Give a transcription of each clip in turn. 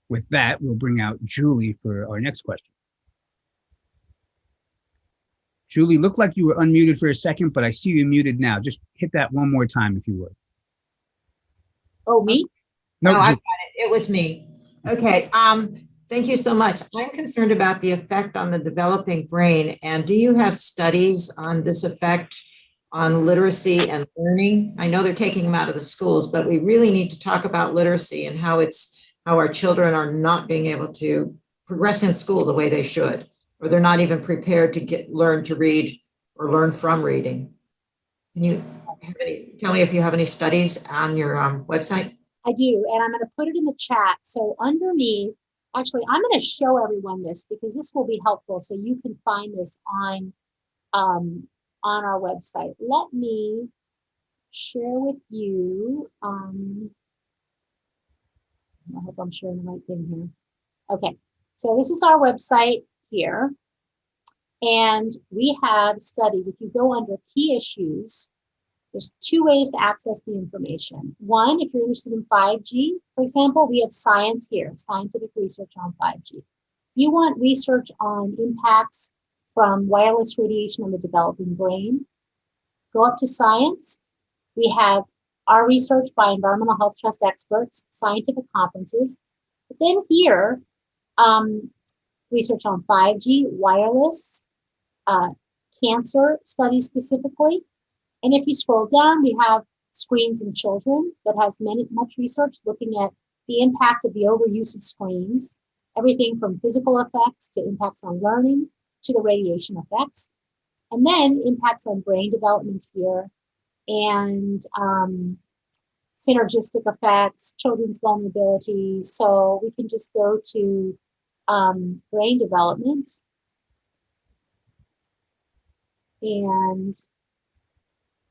With that, we'll bring out Julie for our next question. Julie, looked like you were unmuted for a second, but I see you muted now. Just hit that one more time if you would. Oh, me? No, I got it. It was me. Okay. Thank you so much. I'm concerned about the effect on the developing brain. And do you have studies on this effect on literacy and learning? I know they're taking them out of the schools, but we really need to talk about literacy and how our children are not being able to progress in school the way they should, or they're not even prepared to learn to read or learn from reading. Can you tell me if you have any studies on your website? I do, and I'm going to put it in the chat. So underneath, actually, I'm going to show everyone this because this will be helpful. So you can find this on our website. Let me share with you. I hope I'm sharing the right thing here. Okay, so this is our website here, and we have studies. If you go under key issues, there's two ways to access the information. One, if you're interested in 5G, for example, we have science here, scientific research on 5G. You want research on impacts from wireless radiation on the developing brain, go up to science. We have our research by environmental health trust experts, scientific conferences. But then here, research on 5G, wireless, cancer studies specifically. And if you scroll down, we have screens in children that has much research looking at the impact of the overuse of screens, everything from physical effects to impacts on learning to the radiation effects, and then impacts on brain development here and synergistic effects, children's vulnerability. So we can just go to brain development, and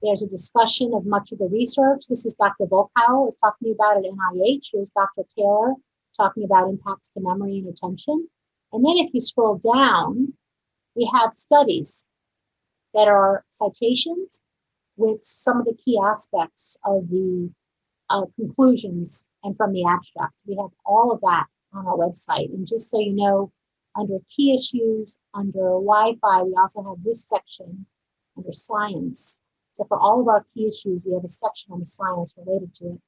there's a discussion of much of the research. This is Dr. Volkow is talking about at NIH. Here's Dr. Taylor talking about impacts to memory and attention. And then if you scroll down, we have studies that are citations with some of the key aspects of the conclusions and from the abstracts. We have all of that on our website. And just so you know, under key issues, under Wi-Fi, we also have this section under science. So for all of our key issues, we have a section on the science related to it.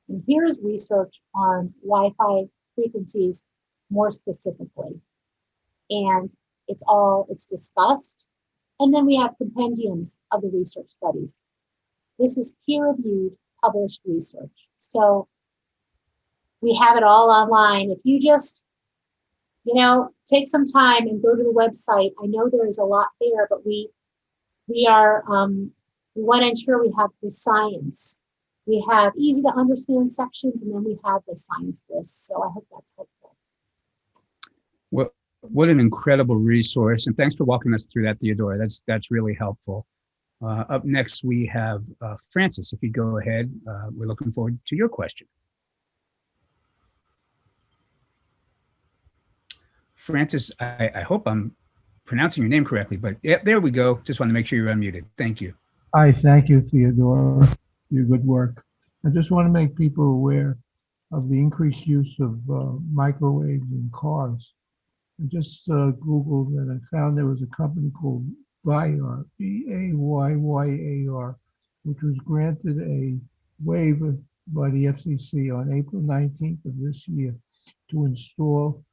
And here's research on Wi-Fi frequencies more specifically. And it's discussed. And then we have compendiums of the research studies. This is peer-reviewed, published research. So we have it all online. If you just, take some time and go to the website. I know there is a lot there, but we want to ensure we have the science. We have easy to understand sections, and then we have the science list. So I hope that's helpful. Well, what an incredible resource. And thanks for walking us through that, Theodora. That's really helpful. Up next, we have Francis. If you go ahead, we're looking forward to your question. Francis, I hope I'm pronouncing your name correctly, but yeah, there we go. Just want to make sure you're unmuted. Thank you. Hi, thank you, Theodora, for your good work. I just want to make people aware of the increased use of microwaves in cars. I just Googled and I found there was a company called VAYAR, VAYYAR, which was granted a waiver by the FCC on April 19th of this year to install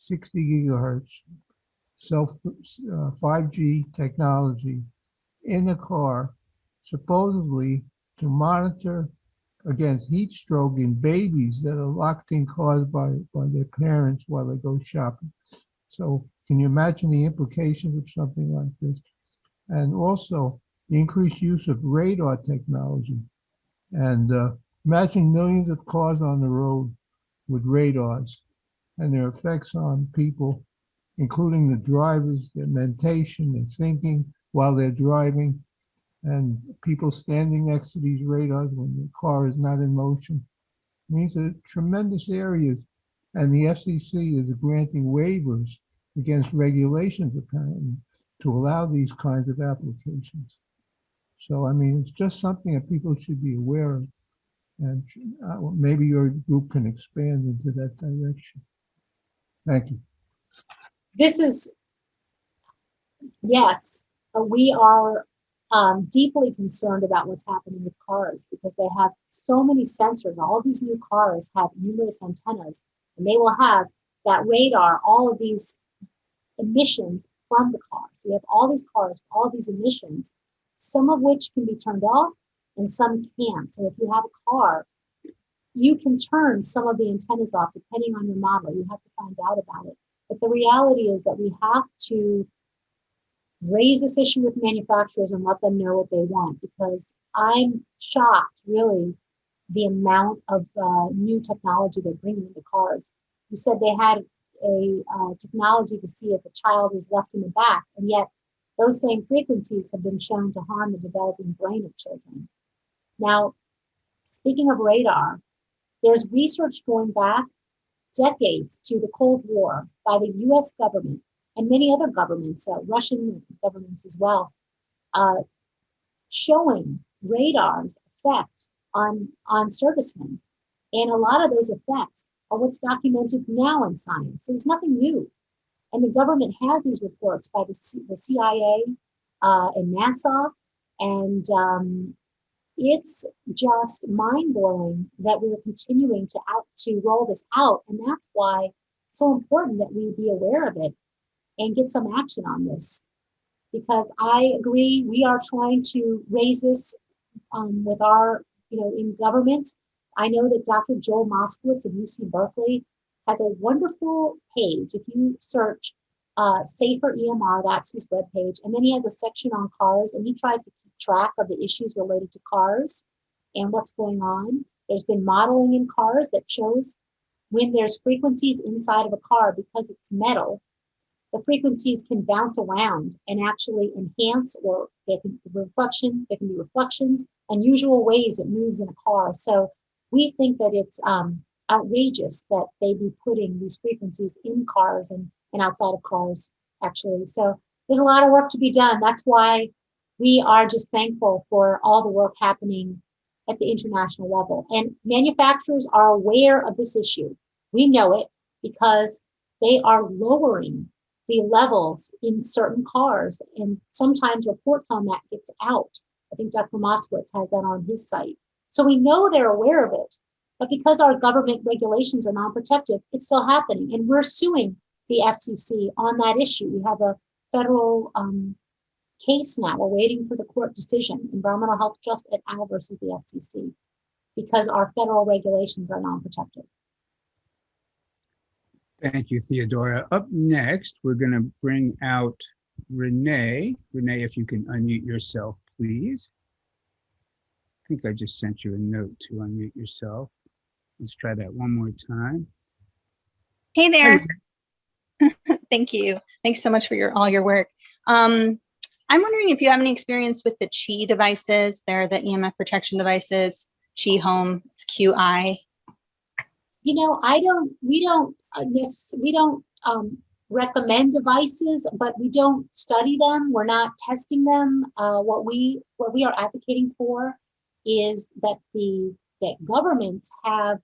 60 gigahertz 5G technology in a car, supposedly to monitor against heat stroke in babies that are locked in cars by their parents while they go shopping. So can you imagine the implications of something like this? And also the increased use of radar technology. And imagine millions of cars on the road with radars and their effects on people, including the drivers, their mentation, their thinking while they're driving, and people standing next to these radars when the car is not in motion. These are tremendous areas, and the FCC is granting waivers against regulations, apparently, to allow these kinds of applications. So, I mean, it's just something that people should be aware of. And maybe your group can expand into that direction. Thank you. This is, yes, we are deeply concerned about what's happening with cars because they have so many sensors. All these new cars have numerous antennas, and they will have that radar, all of these emissions from the cars. We have all these cars, all these emissions, some of which can be turned off and some can't. So if you have a car, you can turn some of the antennas off depending on your model. You have to find out about it. But the reality is that we have to raise this issue with manufacturers and let them know what they want, because I'm shocked, really, the amount of new technology they're bringing into cars. You said they had a technology to see if a child is left in the back, and yet those same frequencies have been shown to harm the developing brain of children. Now, speaking of radar, there's research going back decades to the Cold War by the US government and many other governments, Russian governments as well, showing radar's effect on servicemen. And a lot of those effects are what's documented now in science. So there's nothing new. And the government has these reports by the CIA and NASA. And it's just mind-blowing that we're continuing to roll this out. And that's why it's so important that we be aware of it and get some action on this. Because I agree, we are trying to raise this with our, in governments. I know that Dr. Joel Moskowitz of UC Berkeley has a wonderful page. If you search Safer EMR, that's his webpage. And then he has a section on cars, and he tries to keep track of the issues related to cars and what's going on. There's been modeling in cars that shows when there's frequencies inside of a car, because it's metal, the frequencies can bounce around and actually enhance, or there can be reflections, unusual ways it moves in a car. So we think that it's outrageous that they be putting these frequencies in cars and outside of cars, actually. So there's a lot of work to be done. That's why we are just thankful for all the work happening at the international level. And manufacturers are aware of this issue. We know it because they are lowering the levels in certain cars, and sometimes reports on that gets out. I think Dr. Moskowitz has that on his site. So we know they're aware of it, but because our government regulations are non-protective, it's still happening. And we're suing the FCC on that issue. We have a federal case now. We're waiting for the court decision, Environmental Health Trust et al. Versus the FCC, because our federal regulations are non-protective. Thank you, Theodora. Up next, we're going to bring out Renee. Renee, if you can unmute yourself, please. I think I just sent you a note to unmute yourself. Let's try that one more time. Hey there. Thank you. Thanks so much for all your work. I'm wondering if you have any experience with the Qi devices. They're the EMF protection devices. Qi Home, it's QI. We don't recommend devices, but we don't study them. We're not testing them. What we are advocating for is that that governments have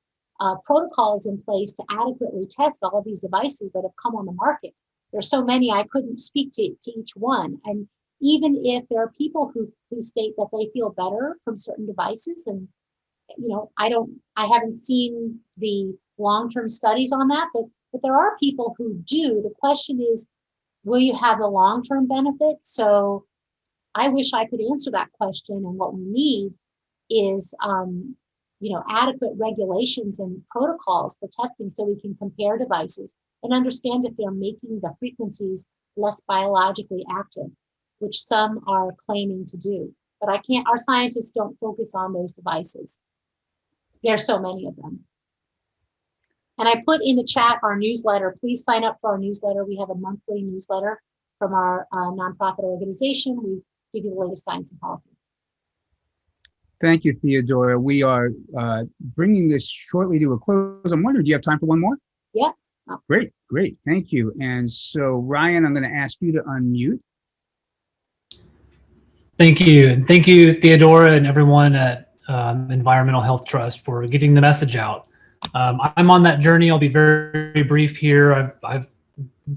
protocols in place to adequately test all of these devices that have come on the market. There's so many, I couldn't speak to each one. And even if there are people who state that they feel better from certain devices, and I haven't seen the long-term studies on that, but there are people who do. The question is, will you have the long-term benefits? So I wish I could answer that question. And what we need is, adequate regulations and protocols for testing so we can compare devices and understand if they're making the frequencies less biologically active, which some are claiming to do. But our scientists don't focus on those devices. There are so many of them. And I put in the chat our newsletter. Please sign up for our newsletter. We have a monthly newsletter from our nonprofit organization. We give you the latest science and policy. Thank you, Theodora. We are bringing this shortly to a close. I'm wondering, do you have time for one more? Yeah. Oh. Great. Thank you. And so, Ryan, I'm going to ask you to unmute. Thank you. And thank you, Theodora, and everyone at Environmental Health Trust for getting the message out. I'm on that journey. I'll be very, very brief here. I've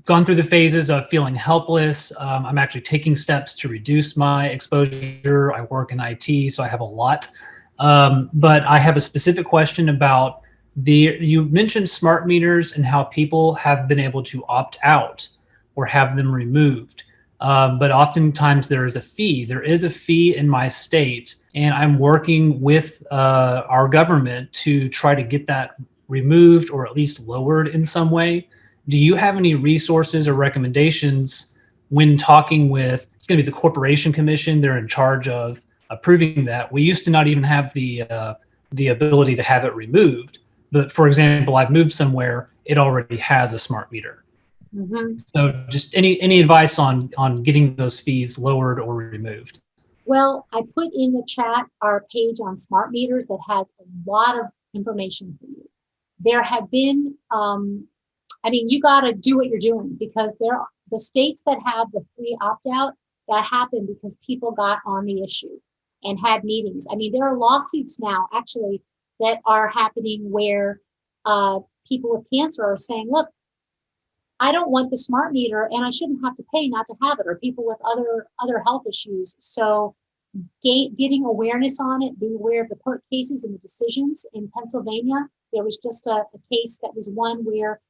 gone through the phases of feeling helpless. I'm actually taking steps to reduce my exposure. I work in IT, so I have a lot. But I have a specific question about you mentioned smart meters and how people have been able to opt out or have them removed. But oftentimes there is a fee. There is a fee in my state, and I'm working with our government to try to get that removed or at least lowered in some way. Do you have any resources or recommendations when talking with, it's going to be the Corporation Commission, they're in charge of approving that. We used to not even have the ability to have it removed. But for example, I've moved somewhere, it already has a smart meter. Mhm. So just any advice on getting those fees lowered or removed? Well, I put in the chat our page on smart meters that has a lot of information for you. There have been, you got to do what you're doing, because the states that have the free opt-out, that happened because people got on the issue and had meetings. There are lawsuits now actually that are happening where people with cancer are saying, look, I don't want the smart meter and I shouldn't have to pay not to have it, or people with other health issues. So getting awareness on it, being aware of the court cases and the decisions. In Pennsylvania, there was just a case that was one where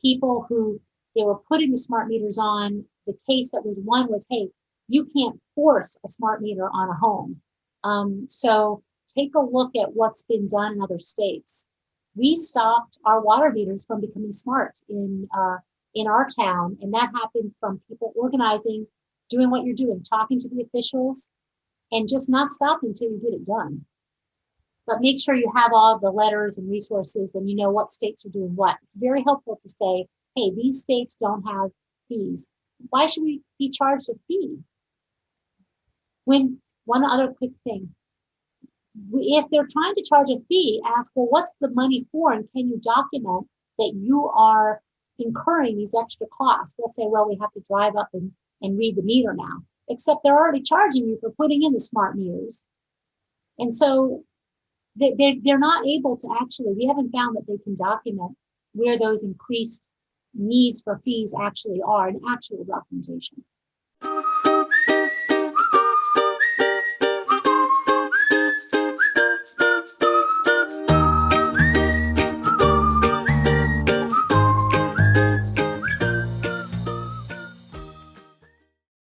people who they were putting the smart meters on, the case that was won was, hey, you can't force a smart meter on a home. So take a look at what's been done in other states. We stopped our water meters from becoming smart in our town, and that happened from people organizing, doing what you're doing, talking to the officials, and just not stopping until you get it done. But make sure you have all the letters and resources and you know what states are doing what. It's very helpful to say, hey, these states don't have fees. Why should we be charged a fee? One other quick thing, if they're trying to charge a fee, ask, well, what's the money for? And can you document that you are incurring these extra costs? They'll say, well, we have to drive up and read the meter now, except they're already charging you for putting in the smart meters. And so they're not able to actually, we haven't found that they can document where those increased needs for fees actually are in actual documentation.